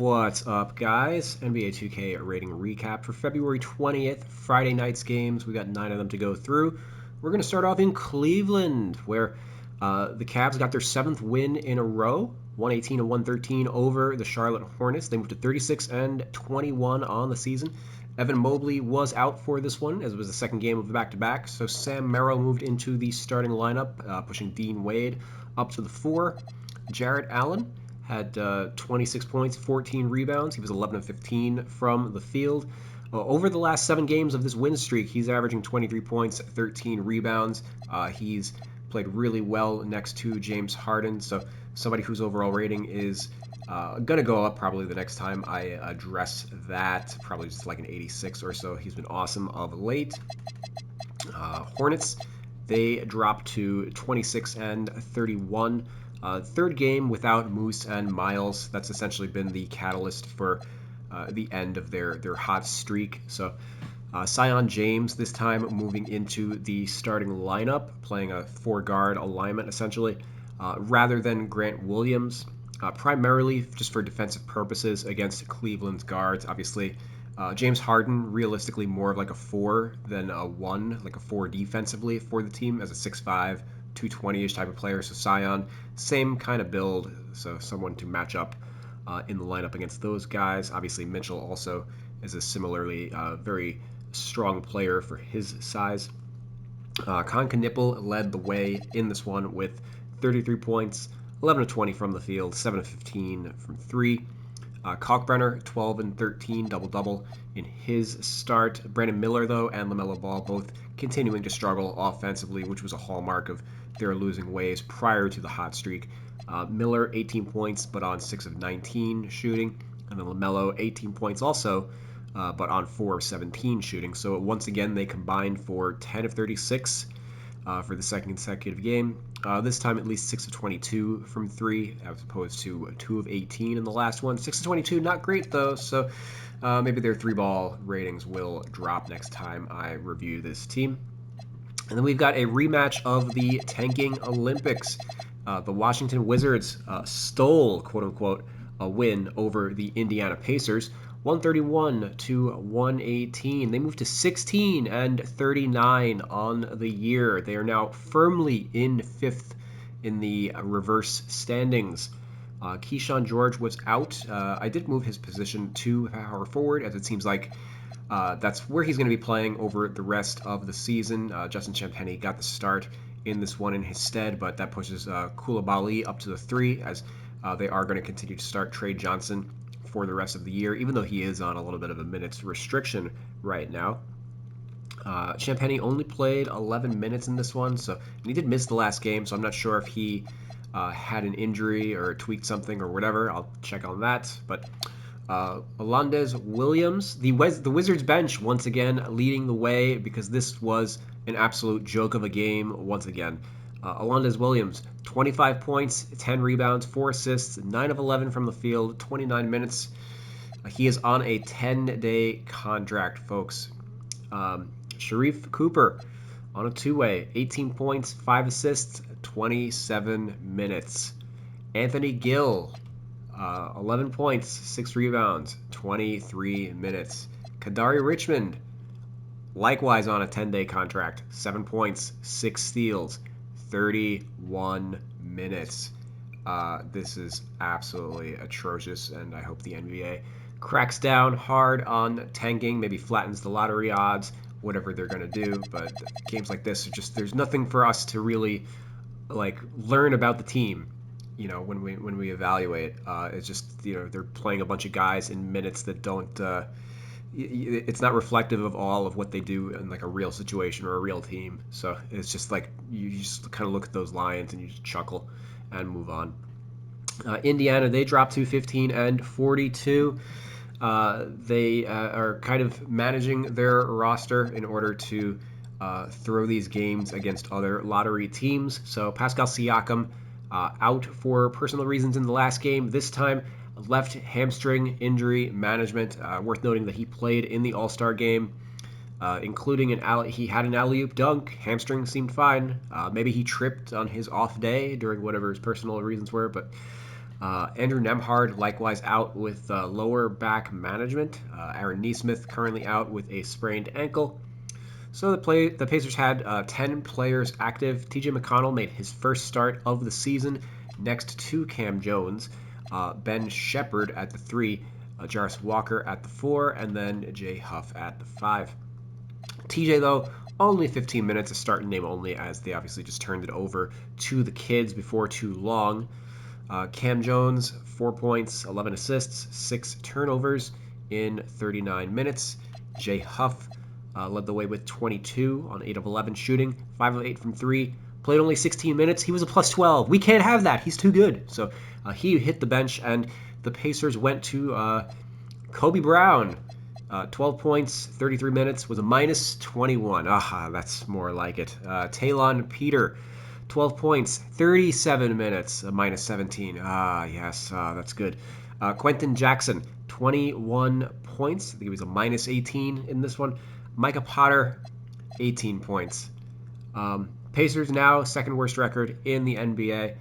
What's up, guys? NBA 2K rating recap for February 20th, Friday night's games. We got 9 of them to go through. We're going to start off in Cleveland, where the Cavs got their 7th win in a row, 118 and 113 over the Charlotte Hornets. They moved to 36 and 21 on the season. Evan Mobley was out for this one, as it was the second game of the back-to-back. So Sam Merrill moved into the starting lineup, pushing Dean Wade up to the 4. Jarrett Allen had 26 points, 14 rebounds. He was 11 of 15 from the field. Over the last 7 games of this win streak, he's averaging 23 points, 13 rebounds. He's played really well next to James Harden, so somebody whose overall rating is going to go up probably the next time I address that, probably just like an 86 or so. He's been awesome of late. Hornets, they dropped to 26 and 31. Third game without Moose and Miles. That's essentially been the catalyst for the end of their hot streak. So Sion James this time moving into the starting lineup, playing a 4-guard alignment essentially, rather than Grant Williams, primarily just for defensive purposes against Cleveland's guards. Obviously, James Harden, realistically more of like a 4 than a 1, like a 4 defensively for the team as a 6'5", 220-ish type of player. So Sion, same kind of build, so someone to match up in the lineup against those guys. Obviously, Mitchell also is a similarly very strong player for his size. Kon Knippel led the way in this one with 33 points, 11 of 20 from the field, 7 of 15 from 3. Kalkbrenner, 12 and 13, double-double in his start. Brandon Miller, though, and LaMelo Ball both continuing to struggle offensively, which was a hallmark of their losing ways prior to the hot streak. Miller, 18 points, but on 6 of 19 shooting. And then LaMelo, 18 points also, but on 4 of 17 shooting. So once again, they combined for 10 of 36 for the second consecutive game. This time at least 6 of 22 from 3, as opposed to 2 of 18 in the last one. 6 of 22, not great though, so maybe their 3-ball ratings will drop next time I review this team. And then we've got a rematch of the tanking Olympics. The Washington Wizards stole, quote-unquote, a win over the Indiana Pacers, 131 to 118. They moved to 16 and 39 on the year. They are now firmly in 5th in the reverse standings. Keyshawn George was out. I did move his position to power forward, as it seems like that's where he's going to be playing over the rest of the season. Justin Champagnie got the start in this one in his stead, but that pushes Koulibaly up to the 3, as they are going to continue to start Trey Johnson for the rest of the year, even though he is on a little bit of a minutes restriction right now. Champagnie only played 11 minutes in this one, and he did miss the last game, so I'm not sure if he had an injury or tweaked something or whatever. I'll check on that. But Alondes Williams, the Wizards bench, once again leading the way, because this was an absolute joke of a game once again. Alondes Williams, 25 points, 10 rebounds, 4 assists, 9 of 11 from the field, 29 minutes. He is on a 10-day contract, folks. Sharif Cooper on a 2-way, 18 points, 5 assists, 27 minutes. Anthony Gill, 11 points, 6 rebounds, 23 minutes. Kadari Richmond, likewise on a 10-day contract, 7 points, 6 steals, 31 minutes. This is absolutely atrocious, and I hope the NBA cracks down hard on tanking, maybe flattens the lottery odds, whatever they're going to do. But games like this are just, there's nothing for us to really learn about the team, when we evaluate. It's just, they're playing a bunch of guys in minutes that don't it's not reflective of all of what they do in like a real situation or a real team. So it's just like you just kind of look at those lines and you just chuckle and move on. Indiana, they dropped to 15 and 42. They are kind of managing their roster in order to throw these games against other lottery teams. So Pascal Siakam out for personal reasons in the last game. This time, left hamstring injury management. Worth noting that he played in the All-Star game, including he had an alley-oop dunk. Hamstring seemed fine. Maybe he tripped on his off day during whatever his personal reasons were, but Andrew Nemhard likewise out with lower back management. Aaron Neesmith currently out with a sprained ankle. So the Pacers had 10 players active. TJ McConnell made his first start of the season next to Cam Jones. Ben Shepherd at the 3, Jarvis Walker at the 4, and then Jay Huff at the 5. TJ, though, only 15 minutes, a start and name only, as they obviously just turned it over to the kids before too long. Cam Jones, 4 points, 11 assists, 6 turnovers in 39 minutes. Jay Huff led the way with 22 on 8 of 11 shooting, 5 of 8 from 3. Played only 16 minutes. He was a plus 12. We can't have that. He's too good. So he hit the bench, and the Pacers went to Kobe Brown. 12 points, 33 minutes, was a minus 21. That's more like it. Talon Peter, 12 points, 37 minutes, a minus 17. Yes, that's good. Quentin Jackson, 21 points. I think he was a minus 18 in this one. Micah Potter, 18 points. Pacers now second worst record in the NBA.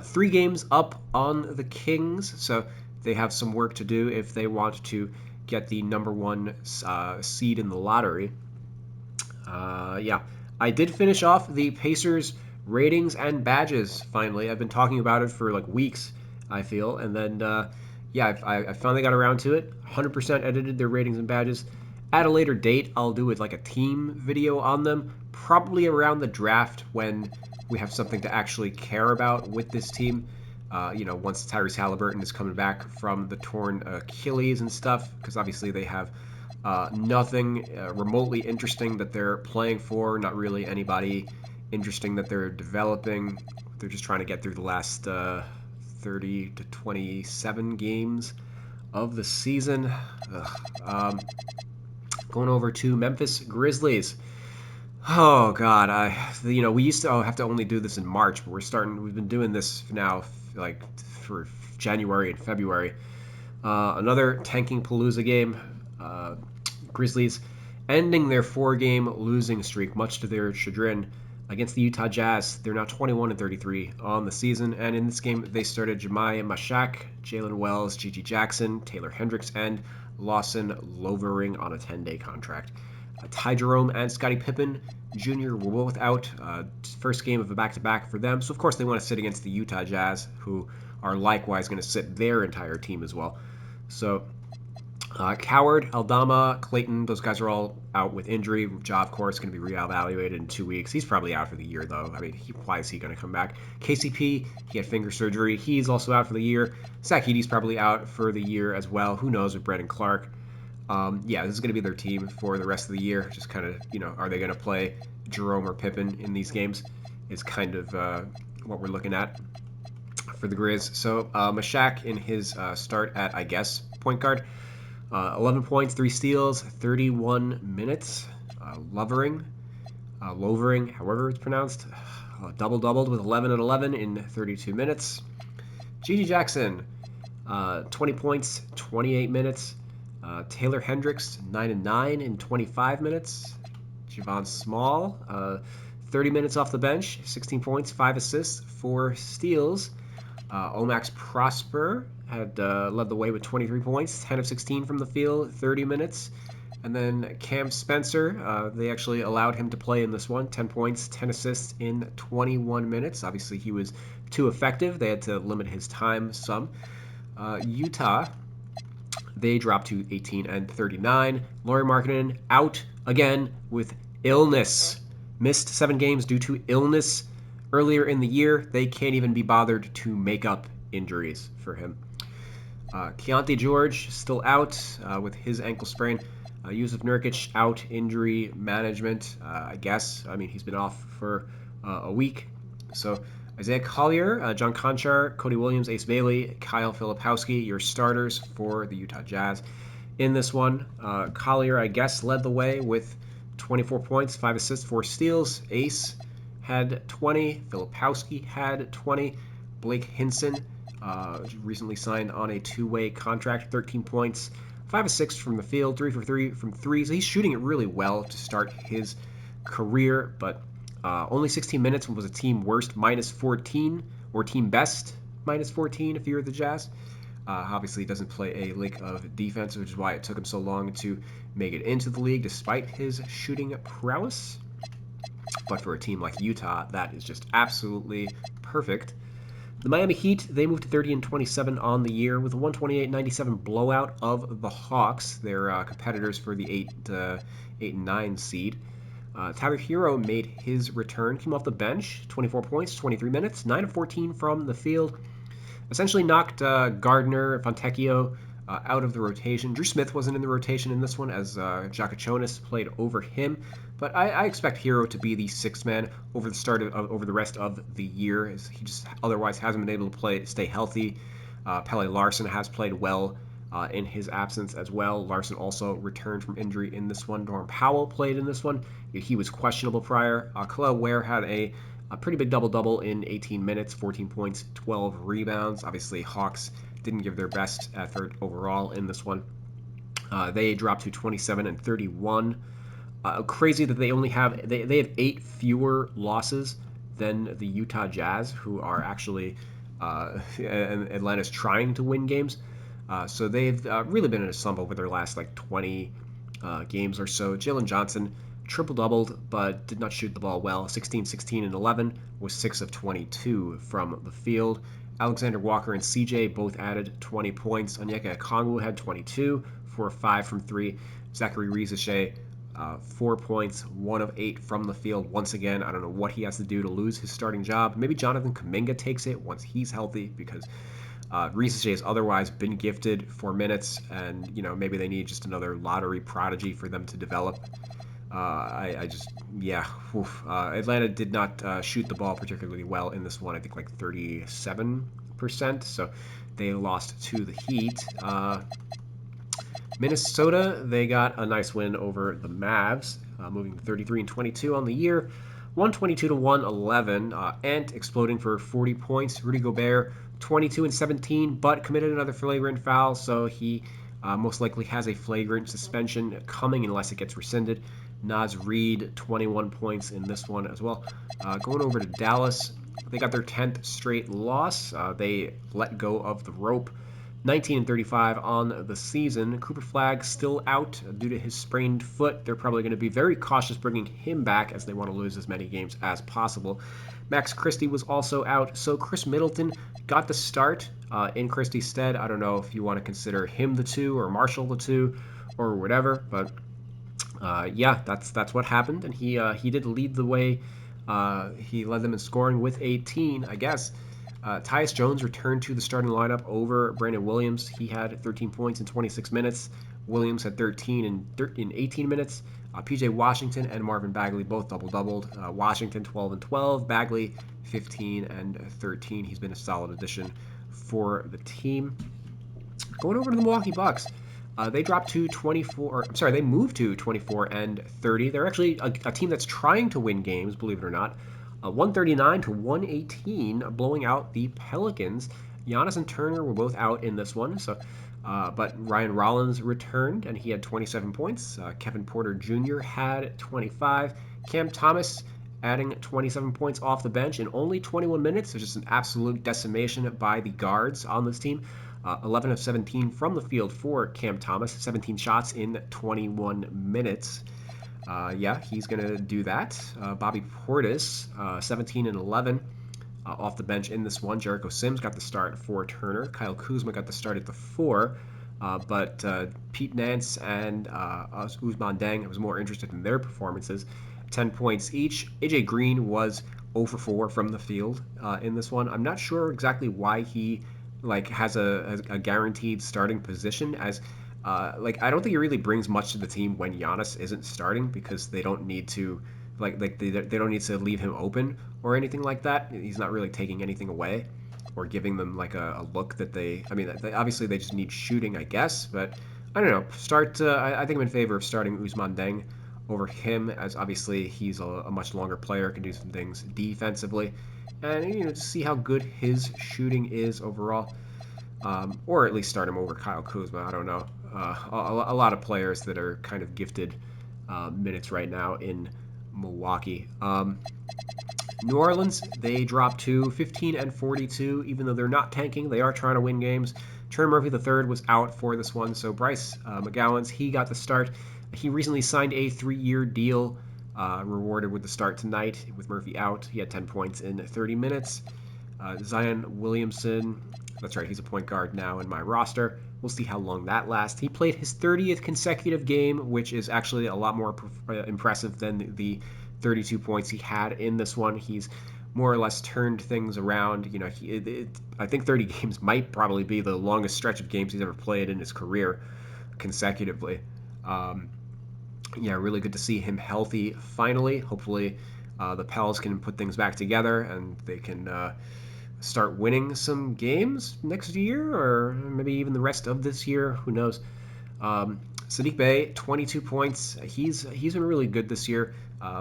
3 games up on the Kings, so they have some work to do if they want to get the number 1 seed in the lottery. I did finish off the Pacers ratings and badges finally. I've been talking about it for like weeks, I feel, and then I finally got around to it. 100% edited their ratings and badges. At a later date, I'll do like a team video on them, probably around the draft when we have something to actually care about with this team. Once Tyrese Halliburton is coming back from the torn Achilles and stuff, because obviously they have nothing remotely interesting that they're playing for, not really anybody interesting that they're developing. They're just trying to get through the last 30 to 27 games of the season. Going over to Memphis Grizzlies. Oh God, we used to have to only do this in March, but we've been doing this now like for January and February. Another tanking Palooza game. Grizzlies ending their 4-game losing streak, much to their chagrin, against the Utah Jazz. They're now 21-33 on the season, and in this game they started Jemiah Mashak, Jalen Wells, Gigi Jackson, Taylor Hendricks, and Lawson Lovering on a 10-day contract. Ty Jerome and Scottie Pippen Jr. were both out. First game of a back-to-back for them. So, of course, they want to sit against the Utah Jazz, who are likewise going to sit their entire team as well. So, Coward, Aldama, Clayton, those guys are all out with injury. Ja, of course, going to be reevaluated in 2 weeks. He's probably out for the year, though. I mean, why is he going to come back? KCP, he had finger surgery. He's also out for the year. Zach Edey's probably out for the year as well. Who knows with Brandon Clark? This is going to be their team for the rest of the year. Just kind of, are they going to play Jerome or Pippen in these games is kind of what we're looking at for the Grizz. So Mashak in his start at, I guess, point guard. 11 points, 3 steals, 31 minutes. Lovering, however it's pronounced, doubled with 11 and 11 in 32 minutes. Gigi Jackson, 20 points, 28 minutes. Taylor Hendricks, 9 and 9 in 25 minutes. Javon Small, 30 minutes off the bench, 16 points, 5 assists, 4 steals. Omax Prosper had led the way with 23 points, 10 of 16 from the field, 30 minutes. And then Cam Spencer, they actually allowed him to play in this one, 10 points, 10 assists in 21 minutes. Obviously, he was too effective. They had to limit his time some. Utah, they dropped to 18 and 39. Lauri Markkanen out again with illness. Missed 7 games due to illness earlier in the year. They can't even be bothered to make up injuries for him. Keontae George still out with his ankle sprain. Yusuf Nurkic out, injury management, I guess. I mean, he's been off for a week. So Isaiah Collier, John Conchar, Cody Williams, Ace Bailey, Kyle Filipowski, your starters for the Utah Jazz. In this one, Collier, I guess, led the way with 24 points, 5 assists, 4 steals. Ace had 20. Filipowski had 20. Blake Hinson recently signed on a 2-way contract, 13 points, 5 of 6 from the field, 3 for 3 from 3. So he's shooting it really well to start his career, but only 16 minutes was a team worst, minus 14, or team best, minus 14 if you're the Jazz. Obviously, he doesn't play a lick of defense, which is why it took him so long to make it into the league, despite his shooting prowess. But for a team like Utah, that is just absolutely perfect. The Miami Heat, they moved to 30-27 on the year with a 128-97 blowout of the Hawks. They're competitors for the 8 and 9 seed. Tyler Herro made his return, came off the bench, 24 points, 23 minutes, 9 of 14 from the field. Essentially knocked Gardner, Fontecchio out of the rotation. Drew Smith wasn't in the rotation in this one as Jakachonis played over him. But I expect Herro to be the sixth man over the rest of the year, as he just otherwise hasn't been able to stay healthy. Pelle Larsson has played well in his absence as well. Larsson also returned from injury in this one. Norm Powell played in this one. He was questionable prior. Kel'el Ware had a pretty big double-double in 18 minutes, 14 points, 12 rebounds. Obviously, Hawks didn't give their best effort overall in this one. They dropped to 27-31. Crazy that they only have they have 8 fewer losses than the Utah Jazz, who are actually Atlanta's trying to win games. So they've really been in a slump over their last 20 games or so. Jalen Johnson triple-doubled, but did not shoot the ball well. 16, 16, and 11 was 6 of 22 from the field. Alexander Walker and CJ both added 20 points. Onyeka Okongwu had 22, 4 of 5 from 3. Zachary Rieseshay, 4 points, 1 of 8 from the field. Once again, I don't know what he has to do to lose his starting job. Maybe Jonathan Kuminga takes it once he's healthy, because Rieseshay has otherwise been gifted for minutes, and maybe they need just another lottery prodigy for them to develop. Atlanta did not shoot the ball particularly well in this one. I think 37%. So they lost to the Heat. Minnesota, they got a nice win over the Mavs, moving to 33-22 on the year. 122-111. Ant exploding for 40 points. Rudy Gobert, 22-17, but committed another flagrant foul, so he most likely has a flagrant suspension coming unless it gets rescinded. Naz Reid, 21 points in this one as well. Going over to Dallas, they got their 10th straight loss. They let go of the rope. 19-35 on the season. Cooper Flagg still out due to his sprained foot. They're probably going to be very cautious bringing him back, as they want to lose as many games as possible. Max Christie was also out, so Chris Middleton got the start in Christie's stead. I don't know if you want to consider him the 2 or Marshall the 2 or whatever, but that's what happened, and he did lead the way. He led them in scoring with 18, I guess. Tyus Jones returned to the starting lineup over Brandon Williams. He had 13 points in 26 minutes. Williams had 13 in 18 minutes. P.J. Washington and Marvin Bagley both double-doubled. Washington 12 and 12. Bagley 15 and 13. He's been a solid addition for the team. Going over to the Milwaukee Bucks. They dropped to 24. They moved to 24 and 30. They're actually a team that's trying to win games, believe it or not. 139-118, blowing out the Pelicans. Giannis and Turner were both out in this one, but Ryan Rollins returned, and he had 27 points. Kevin Porter Jr. had 25. Cam Thomas adding 27 points off the bench in only 21 minutes. It's just an absolute decimation by the guards on this team. 11 of 17 from the field for Cam Thomas, 17 shots in 21 minutes. He's going to do that. Bobby Portis, 17 and 11 off the bench in this one. Jericho Sims got the start for Turner. Kyle Kuzma got the start at the 4. But Pete Nance and Ousmane Dieng, I was more interested in their performances. 10 points each. AJ Green was 0 for 4 from the field in this one. I'm not sure exactly why he has a guaranteed starting position, as I don't think it really brings much to the team when Giannis isn't starting, because they don't need to they don't need to leave him open or anything like that. He's not really taking anything away or giving them a look that obviously they just need shooting, I guess, but I don't know. I think I'm in favor of starting Ousmane Dieng over him, as obviously he's a much longer player, can do some things defensively, and to see how good his shooting is overall, or at least start him over Kyle Kuzma. I don't know. A lot of players that are kind of gifted minutes right now in Milwaukee. New Orleans, they dropped to 15 and 42. Even though they're not tanking, they are trying to win games. Trey Murphy III was out for this one, so Bryce McGowens, he got the start. He recently signed a 3-year deal, rewarded with the start tonight with Murphy out. He had 10 points in 30 minutes. Zion Williamson, that's right, he's a point guard now in my roster. We'll see how long that lasts. He played his 30th consecutive game, which is actually a lot more impressive than the 32 points he had in this one. He's more or less turned things around. You know, I think 30 games might probably be the longest stretch of games he's ever played in his career consecutively. Yeah, really good to see him healthy finally. Hopefully, the Pels can put things back together and they can start winning some games next year, or maybe even the rest of this year. Who knows? Sadiq Bey, 22 points. He's been really good this year.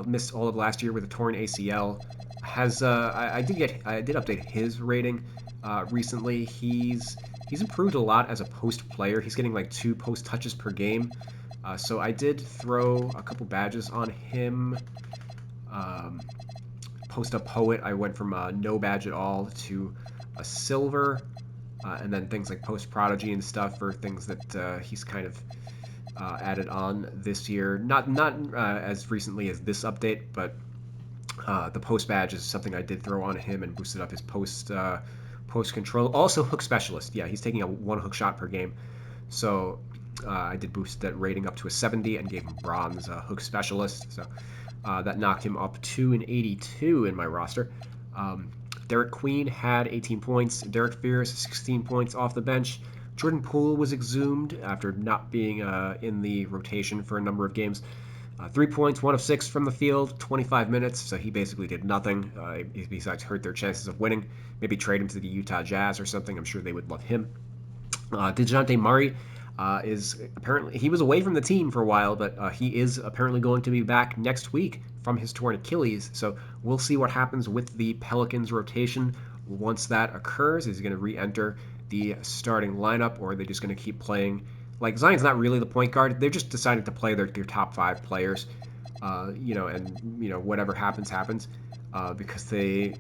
Missed all of last year with a torn ACL. I did update his rating recently. He's improved a lot as a post player. He's getting like 2 post touches per game. So I did throw a couple badges on him. Post up poet, I went from no badge at all to a silver, and then things like post prodigy and stuff are things that he's kind of added on this year. Not as recently as this update, but the post badge is something I did throw on him and boosted up his post control. Also hook specialist. Yeah, he's taking a 1 hook shot per game. So I did boost that rating up to a 70 and gave him bronze hook specialist. So that knocked him up to an 82 in my roster. Derek Queen had 18 points. Derek Fierce, 16 points off the bench. Jordan Poole was exhumed after not being in the rotation for a number of games. 3 points, 1 of 6 from the field, 25 minutes, so he basically did nothing besides hurt their chances of winning. Maybe trade him to the Utah Jazz or something. I'm sure they would love him. DeJounte Murray is apparently, he was away from the team for a while, but he is apparently going to be back next week from his torn Achilles. So we'll see what happens with the Pelicans rotation once that occurs. Is he going to re-enter the starting lineup, or are they just going to keep playing? Like, Zion's not really the point guard. They've just decided to play their top 5 players, and whatever happens, because they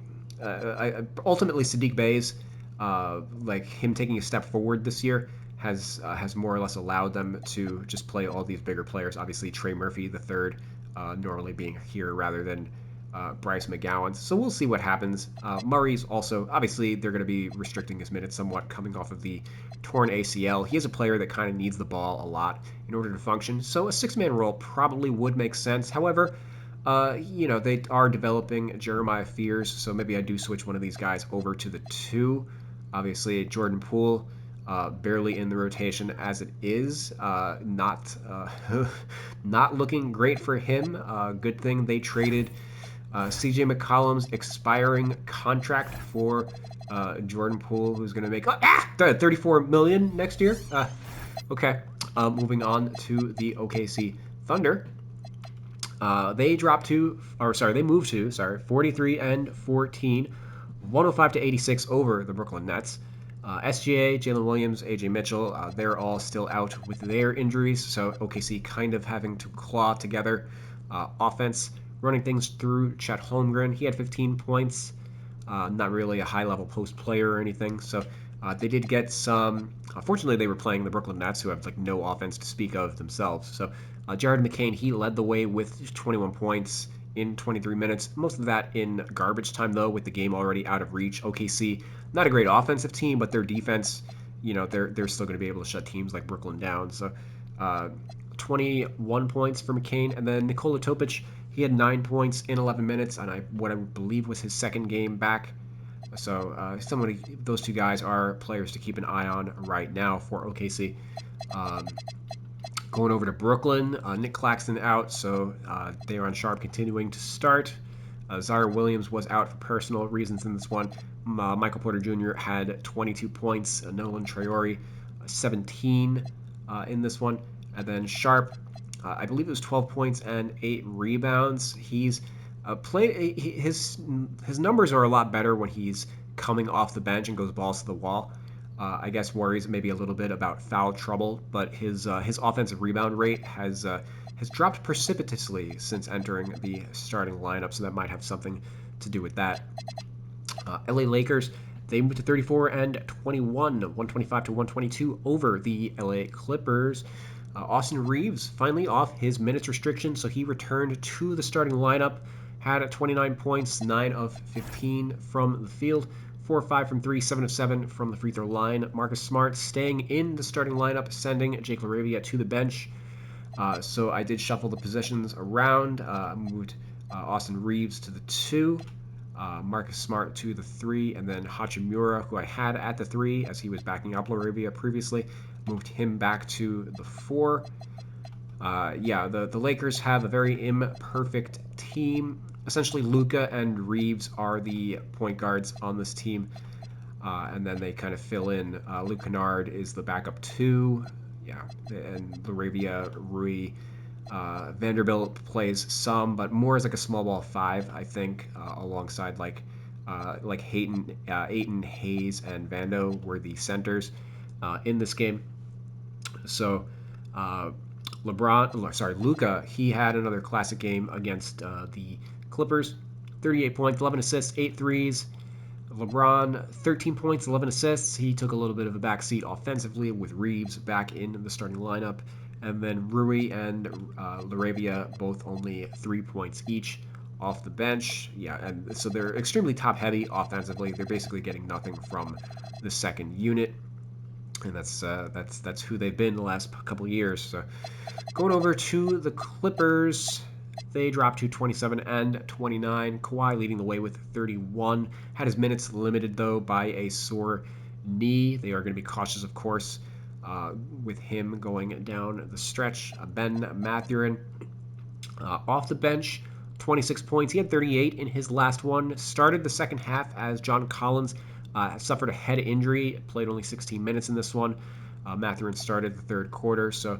ultimately Sadiq Bey's like him taking a step forward this year has more or less allowed them to just play all these bigger players. Obviously, Trey Murphy the third normally being here rather than Bryce McGowan. So we'll see what happens. Murray's also, obviously, they're going to be restricting his minutes somewhat coming off of the torn ACL. He is a player that kind of needs the ball a lot in order to function. So a 6-man role probably would make sense. However, they are developing Jeremiah Fears, so maybe I do switch one of these guys over to the 2. Obviously, Jordan Poole, barely in the rotation as it is. Not looking great for him. Good thing they traded CJ McCollum's expiring contract for Jordan Poole, who's going to make $34 million next year. Okay, moving on to the OKC Thunder. They moved to 43 and 14, 105 to 86 over the Brooklyn Nets. SGA, Jalen Williams, AJ Mitchell, they're all still out with their injuries, so OKC kind of having to claw together offense, running things through Chet Holmgren. He had 15 points, not really a high-level post player or anything, so they did get some. Fortunately, they were playing the Brooklyn Nets, who have like no offense to speak of themselves. So Jared McCain, he led the way with 21 points in 23 minutes. Most of that in garbage time, though, with the game already out of reach. OKC, not a great offensive team, but their defense, they're still going to be able to shut teams like Brooklyn down. So 21 points for McCain, and then Nikola Topic, he had 9 points in 11 minutes, and what I believe was his second game back. So those two guys are players to keep an eye on right now for OKC. Going over to Brooklyn, Nick Claxton out, so Daron Sharp continuing to start. Zaire Williams was out for personal reasons in this one. Michael Porter Jr. had 22 points. Nolan Traore, 17 in this one. And then Sharp, I believe it was 12 points and 8 rebounds. He's his numbers are a lot better when he's coming off the bench and goes balls to the wall. I guess worries maybe a little bit about foul trouble, but his offensive rebound rate has dropped precipitously since entering the starting lineup, so that might have something to do with that. LA Lakers, they moved to 34 and 21, 125 to 122 over the LA Clippers. Austin Reeves finally off his minutes restriction, so he returned to the starting lineup. Had 29 points, 9 of 15 from the field, 4 of 5 from 3, 7 of 7 from the free throw line. Marcus Smart staying in the starting lineup, sending Jake LaRavia to the bench. So I did shuffle the positions around. Moved Austin Reeves to the 2, Marcus Smart to the 3, and then Hachimura, who I had at the 3 as he was backing up LaRavia previously, moved him back to the 4. The Lakers have a very imperfect team. Essentially, Luka and Reeves are the point guards on this team, and then they kind of fill in. Luke Kennard is the backup 2, and LaRavia, Rui, Vanderbilt plays some, but more as like a small ball 5, I think, alongside like Ayton, Hayes, and Vando were the centers in this game. So Luka, he had another classic game against the Clippers. 38 points, 11 assists, 8 threes. LeBron, 13 points, 11 assists. He took a little bit of a backseat offensively with Reeves back in the starting lineup. And then Rui and LaRavia both only 3 points each off the bench. And so they're extremely top-heavy offensively. They're basically getting nothing from the second unit. And that's who they've been the last couple of years. So going over to the Clippers, they dropped to 27 and 29. Kawhi leading the way with 31. Had his minutes limited, though, by a sore knee. They are going to be cautious, of course, with him going down the stretch. Ben Mathurin off the bench, 26 points. He had 38 in his last one. Started the second half as John Collins suffered a head injury. Played only 16 minutes in this one. Mathurin started the third quarter, so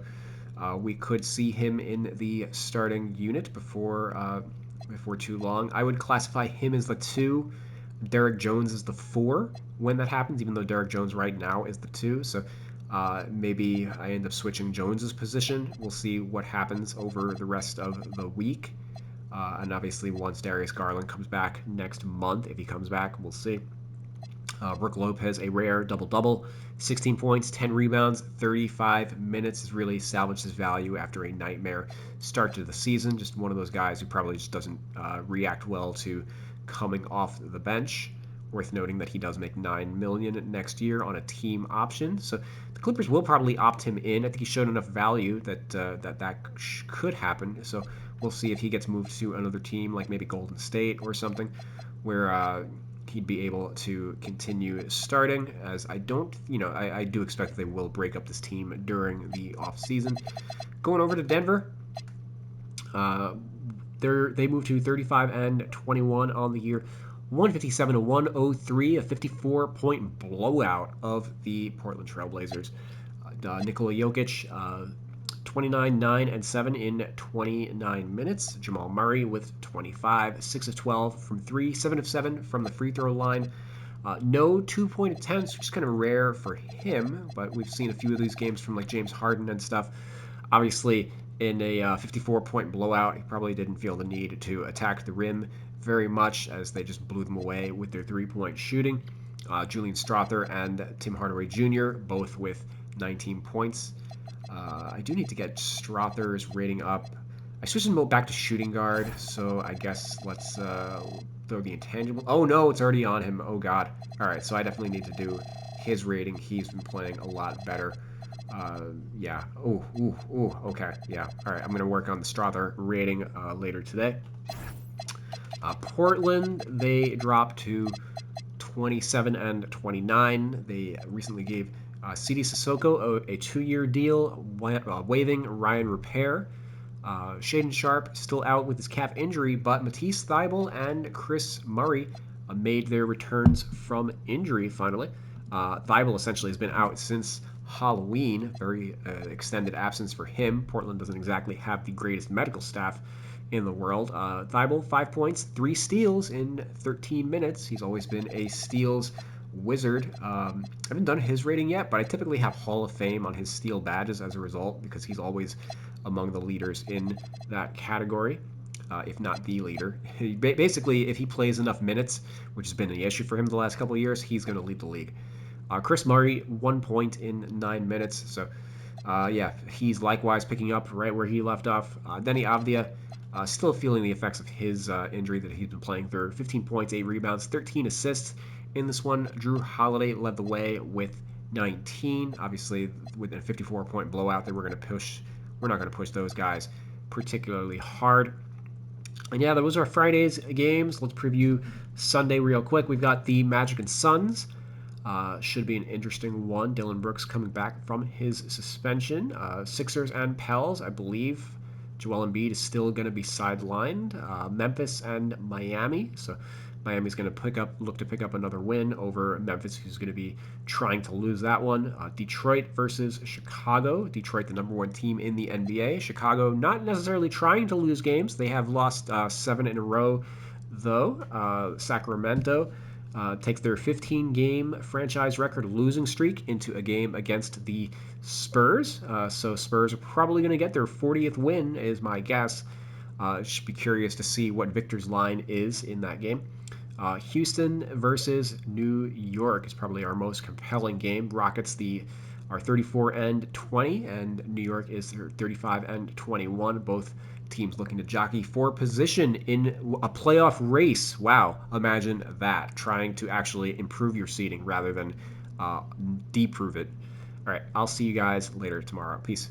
we could see him in the starting unit before too long. I would classify him as the 2. Derek Jones is the 4 when that happens, even though Derek Jones right now is the 2. So maybe I end up switching Jones's position. We'll see what happens over the rest of the week. And obviously once Darius Garland comes back next month, if he comes back, we'll see. Brook Lopez, a rare double-double, 16 points, 10 rebounds, 35 minutes. Has really salvaged his value after a nightmare start to the season. Just one of those guys who probably just doesn't react well to coming off the bench. Worth noting that he does make $9 million next year on a team option. So the Clippers will probably opt him in. I think he showed enough value that could happen. So we'll see if he gets moved to another team, like maybe Golden State or something, where he'd be able to continue starting, as I do expect that they will break up this team during the offseason. Going over to Denver, they moved to 35 and 21 on the year, 157 to 103, a 54-point blowout of the Portland Trailblazers. Nikola Jokic, 29, 9, and 7 in 29 minutes. Jamal Murray with 25, 6 of 12 from 3, 7 of 7 from the free throw line. No 2-point attempts, which is kind of rare for him, but we've seen a few of these games from like James Harden and stuff. Obviously, in a 54-point blowout, he probably didn't feel the need to attack the rim very much, as they just blew them away with their 3-point shooting. Julian Strawther and Tim Hardaway Jr., both with 19 points. I do need to get Strawther's rating up. I switched him back to shooting guard, so I guess let's throw the intangible. Oh no, it's already on him. Oh god. Alright, so I definitely need to do his rating. He's been playing a lot better. Yeah. Okay. Yeah. Alright, I'm going to work on the Strawther rating later today. Portland, they dropped to 27 and 29. They recently gave Sidi Sissoko a 2-year deal, waiving Ryan Repair. Shaden Sharp still out with his calf injury, but Matisse Thybulle and Chris Murray made their returns from injury finally. Thybulle essentially has been out since Halloween, very extended absence for him. Portland doesn't exactly have the greatest medical staff in the world. Thybulle, 5 points, 3 steals in 13 minutes. He's always been a steals wizard. I haven't done his rating yet, but I typically have Hall of Fame on his steal badges as a result, because he's always among the leaders in that category. if not the leader. Basically, if he plays enough minutes, which has been an issue for him the last couple of years, he's going to lead the league. Chris Murray, 1 point in 9 minutes. So, yeah, he's likewise picking up right where he left off. Denny Avdia, still feeling the effects of his injury that he's been playing through. 15 points, 8 rebounds, 13 assists in this one. Drew Holiday led the way with 19. Obviously, with a 54-point blowout, that we're not going to push those guys particularly hard. And yeah, those are Friday's games. Let's preview Sunday real quick. We've got the Magic and Suns. Should be an interesting one. Dylan Brooks coming back from his suspension. Sixers and Pels, I believe. Joel Embiid is still going to be sidelined. Memphis and Miami. So Miami's going to look to pick up another win over Memphis, who's going to be trying to lose that one. Detroit versus Chicago. Detroit, the #1 team in the NBA. Chicago, not necessarily trying to lose games. They have lost 7 in a row, though. Sacramento takes their 15-game franchise record losing streak into a game against the Spurs. So Spurs are probably going to get their 40th win, is my guess. Should be curious to see what Victor's line is in that game. Houston versus New York is probably our most compelling game. Rockets are 34-20, and New York is 35-21. Both teams looking to jockey for position in a playoff race. Wow, imagine that. Trying to actually improve your seeding rather than deprove it. All right, I'll see you guys later tomorrow. Peace.